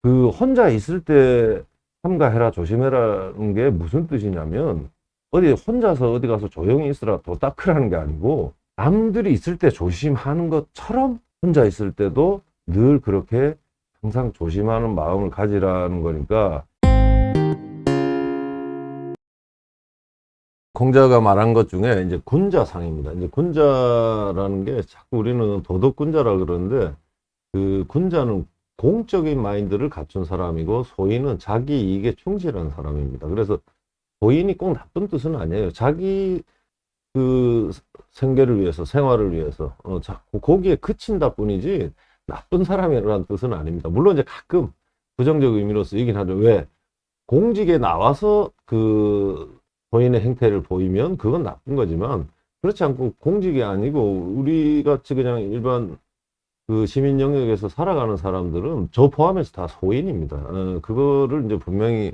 그 혼자 있을 때 삼가해라 조심해라는 게 무슨 뜻이냐면 어디 혼자서 어디 가서 조용히 있으라 도닦으라는 게 아니고 남들이 있을 때 조심하는 것처럼 혼자 있을 때도 늘 그렇게 항상 조심하는 마음을 가지라는 거니까 공자가 말한 것 중에 이제 군자상입니다. 이제 군자라는 게 자꾸 우리는 도덕군자라 그러는데 그 군자는 공적인 마인드를 갖춘 사람이고 소인은 자기 이익에 충실한 사람입니다. 그래서 소인이 꼭 나쁜 뜻은 아니에요. 자기 그 생계를 위해서 생활을 위해서 거기에 그친다 뿐이지 나쁜 사람이라는 뜻은 아닙니다. 물론 이제 가끔 부정적 의미로 쓰이긴 하죠. 왜? 공직에 나와서 그 소인의 행태를 보이면 그건 나쁜 거지만 그렇지 않고 공직이 아니고 우리 같이 그냥 일반 그 시민 영역에서 살아가는 사람들은 저 포함해서 다 소인입니다. 그거를 이제 분명히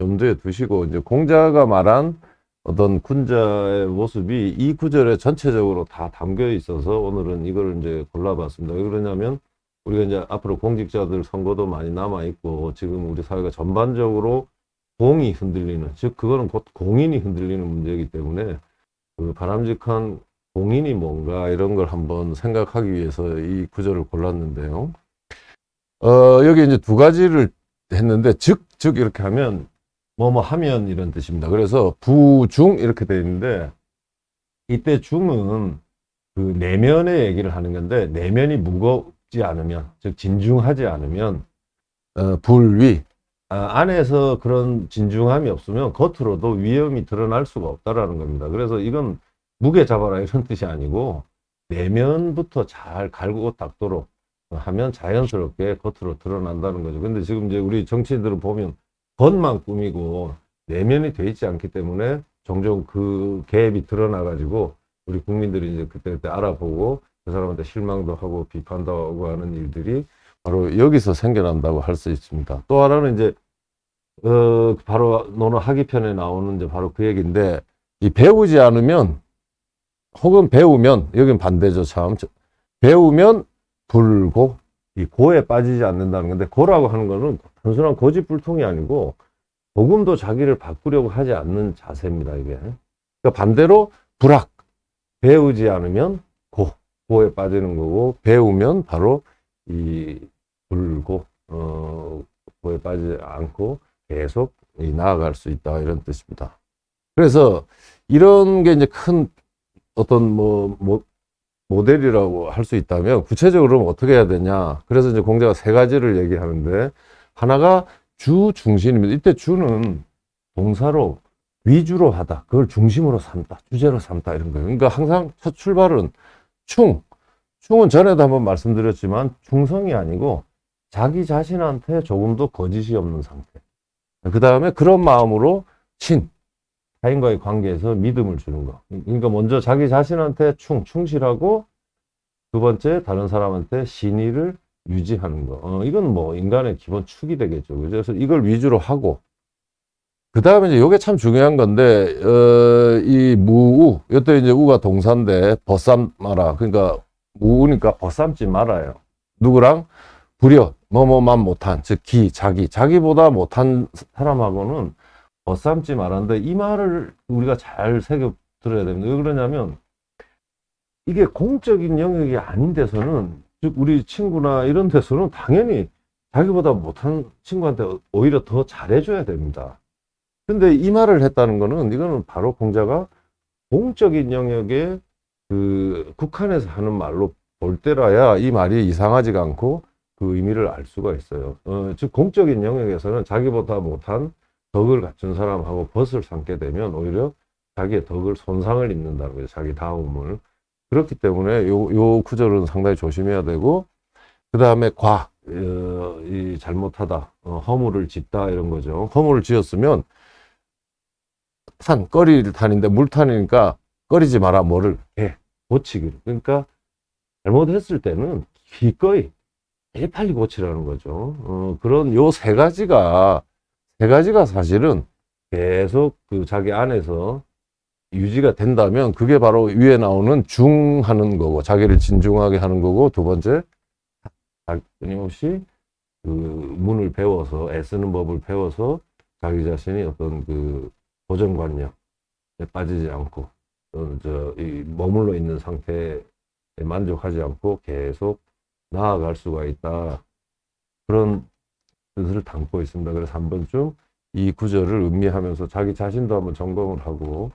염두에 두시고 이제 공자가 말한 어떤 군자의 모습이 이 구절에 전체적으로 다 담겨 있어서 오늘은 이걸 이제 골라봤습니다. 왜 그러냐면 우리가 이제 앞으로 공직자들 선거도 많이 남아 있고 지금 우리 사회가 전반적으로 공이 흔들리는, 즉 그거는 곧 공인이 흔들리는 문제이기 때문에 그 바람직한 공인이 뭔가 이런 걸 한번 생각하기 위해서 이 구절을 골랐는데요. 여기 이제 두 가지를 했는데 즉 이렇게 하면 뭐뭐 하면 이런 뜻입니다. 그래서 부중 이렇게 되어 있는데 이때 중은 그 내면의 얘기를 하는 건데 내면이 무겁지 않으면 즉 진중하지 않으면 불위 안에서 그런 진중함이 없으면 겉으로도 위험이 드러날 수가 없다라는 겁니다. 그래서 이건 무게 잡아라 이런 뜻이 아니고 내면부터 잘 갈고 닦도록 하면 자연스럽게 겉으로 드러난다는 거죠. 근데 지금 이제 우리 정치인들을 보면 겉만 꾸미고 내면이 돼 있지 않기 때문에 종종 그 갭이 드러나 가지고 우리 국민들이 이제 그때 알아보고 그 사람한테 실망도 하고 비판도 하고 하는 일들이 바로 여기서 생겨난다고 할 수 있습니다. 또 하나는 이제 바로 논어 하기편에 나오는 이제 바로 그 얘기인데 이 배우지 않으면 혹은 배우면 여긴 반대죠. 참 배우면 불고 이 고에 빠지지 않는다는 건데 고라고 하는 거는 단순한 고집불통이 아니고 조금도 자기를 바꾸려고 하지 않는 자세입니다. 이게 그러니까 반대로 불학 배우지 않으면 고에 빠지는 거고 배우면 바로 이 불고 고에 빠지지 않고 계속 나아갈 수 있다 이런 뜻입니다. 그래서 이런 게 이제 큰 어떤 모델이라고 할 수 있다면 구체적으로 어떻게 해야 되냐. 그래서 이제 공자가 세 가지를 얘기하는데 하나가 주 중심입니다. 이때 주는 동사로 위주로 하다. 그걸 중심으로 삼다. 주제로 삼다 이런 거예요. 그러니까 항상 첫 출발은 충은 전에도 한번 말씀드렸지만 충성이 아니고 자기 자신한테 조금도 거짓이 없는 상태. 그 다음에 그런 마음으로 타인과의 관계에서 믿음을 주는 거. 그러니까 먼저 자기 자신한테 충실하고 두 번째 다른 사람한테 신의를 유지하는 거. 이건 뭐 인간의 기본 축이 되겠죠. 그래서 이걸 위주로 하고 그 다음에 이제 이게 참 중요한 건데 이 무우 이때 이제 우가 동사인데 벗삼 마라. 그러니까 무우니까 벗삼지 말아요. 누구랑 불여 뭐뭐만 못한 즉 자기보다 못한 사람하고는 벗삼지 말한데 이 말을 우리가 잘 새겨 들어야 됩니다. 왜 그러냐면 이게 공적인 영역이 아닌 데서는 즉 우리 친구나 이런 데서는 당연히 자기보다 못한 친구한테 오히려 더 잘해줘야 됩니다. 근데 이 말을 했다는 거는 이거는 바로 공자가 공적인 영역에 그 국한에서 하는 말로 볼 때라야 이 말이 이상하지가 않고 그 의미를 알 수가 있어요. 즉 공적인 영역에서는 자기보다 못한 덕을 갖춘 사람하고 벗을 삼게 되면 오히려 자기의 덕을 손상을 입는다는 거죠. 자기 다움을. 그렇기 때문에 요 구절은 상당히 조심해야 되고 그 다음에 이 잘못하다 허물을 짓다 이런 거죠. 허물을 지었으면 꺼리를 탄인데 물탄이니까 꺼리지 마라 뭐를 고치기를. 그러니까 잘못했을 때는 기꺼이 빨리 고치라는 거죠. 그런 요 세 가지가 사실은 계속 그 자기 안에서 유지가 된다면 그게 바로 위에 나오는 중하는 거고 자기를 진중하게 하는 거고 두 번째 끊임없이 그 문을 배워서 애쓰는 법을 배워서 자기 자신이 어떤 그 고정관념에 빠지지 않고 이 머물러 있는 상태에 만족하지 않고 계속 나아갈 수가 있다. 그런 뜻을 담고 있습니다. 그래서 한 번쯤 이 구절을 음미하면서 자기 자신도 한번 점검을 하고,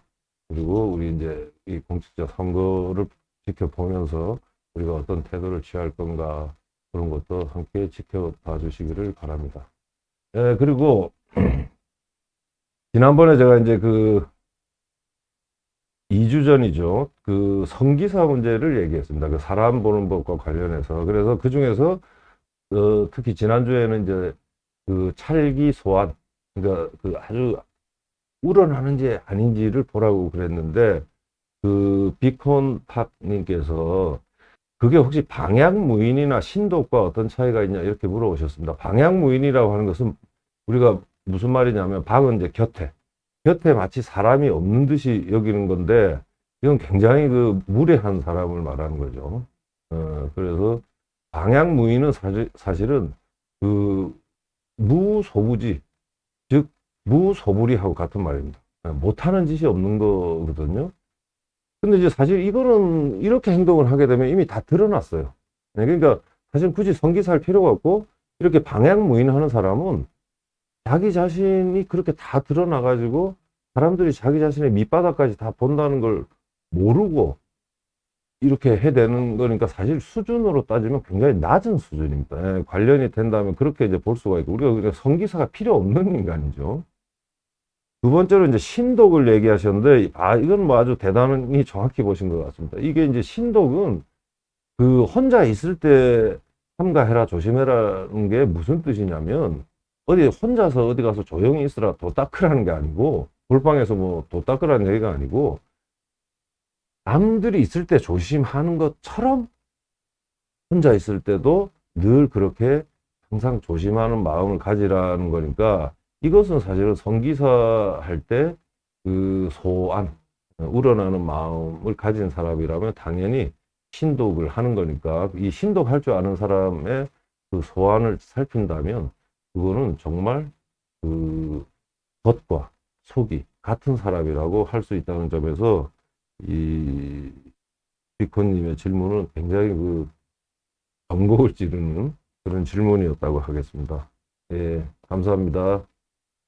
그리고 우리 이제 이 공직자 선거를 지켜보면서 우리가 어떤 태도를 취할 건가, 그런 것도 함께 지켜봐 주시기를 바랍니다. 예, 그리고 지난번에 제가 이제 그 2주 전이죠. 그 성기사 문제를 얘기했습니다. 그 사람 보는 법과 관련해서. 그래서 그 중에서 특히 지난주에는 이제 그 찰기 소환, 그러니까 그 아주 우러나는지 아닌지를 보라고 그랬는데, 그 비콘탑님께서 그게 혹시 방향무인이나 신독과 어떤 차이가 있냐 이렇게 물어보셨습니다. 방향무인이라고 하는 것은 우리가 무슨 말이냐면, 방은 이제 곁에 마치 사람이 없는 듯이 여기는 건데, 이건 굉장히 그 무례한 사람을 말하는 거죠. 그래서 방향무인은 사실은 그 무소부지, 즉 무소불위하고 같은 말입니다. 못하는 짓이 없는 거거든요. 근데 이제 사실 이거는 이렇게 행동을 하게 되면 이미 다 드러났어요. 그러니까 사실 굳이 성기사할 필요가 없고, 이렇게 방향무인하는 사람은 자기 자신이 그렇게 다 드러나가지고 사람들이 자기 자신의 밑바닥까지 다 본다는 걸 모르고 이렇게 해대는 거니까, 사실 수준으로 따지면 굉장히 낮은 수준입니다. 관련이 된다면 그렇게 이제 볼 수가 있고, 우리가 그냥 성기사가 필요 없는 인간이죠. 두 번째로 이제 신독을 얘기하셨는데, 이건 뭐 아주 대단히 정확히 보신 것 같습니다. 이게 이제 신독은 그 혼자 있을 때 삼가해라, 조심해라는 게 무슨 뜻이냐면, 어디 혼자서 어디 가서 조용히 있으라 도 닦으라는 게 아니고, 골방에서 뭐 도 닦으라는 얘기가 아니고, 남들이 있을 때 조심하는 것처럼 혼자 있을 때도 늘 그렇게 항상 조심하는 마음을 가지라는 거니까, 이것은 사실은 성기사 할 때 그 소안, 우러나는 마음을 가진 사람이라면 당연히 신독을 하는 거니까, 이 신독할 줄 아는 사람의 그 소안을 살핀다면 그거는 정말 그 겉과 속이 같은 사람이라고 할 수 있다는 점에서 이 비컨님의 질문은 굉장히 그 전곡을 찌르는 그런 질문이었다고 하겠습니다. 예, 감사합니다.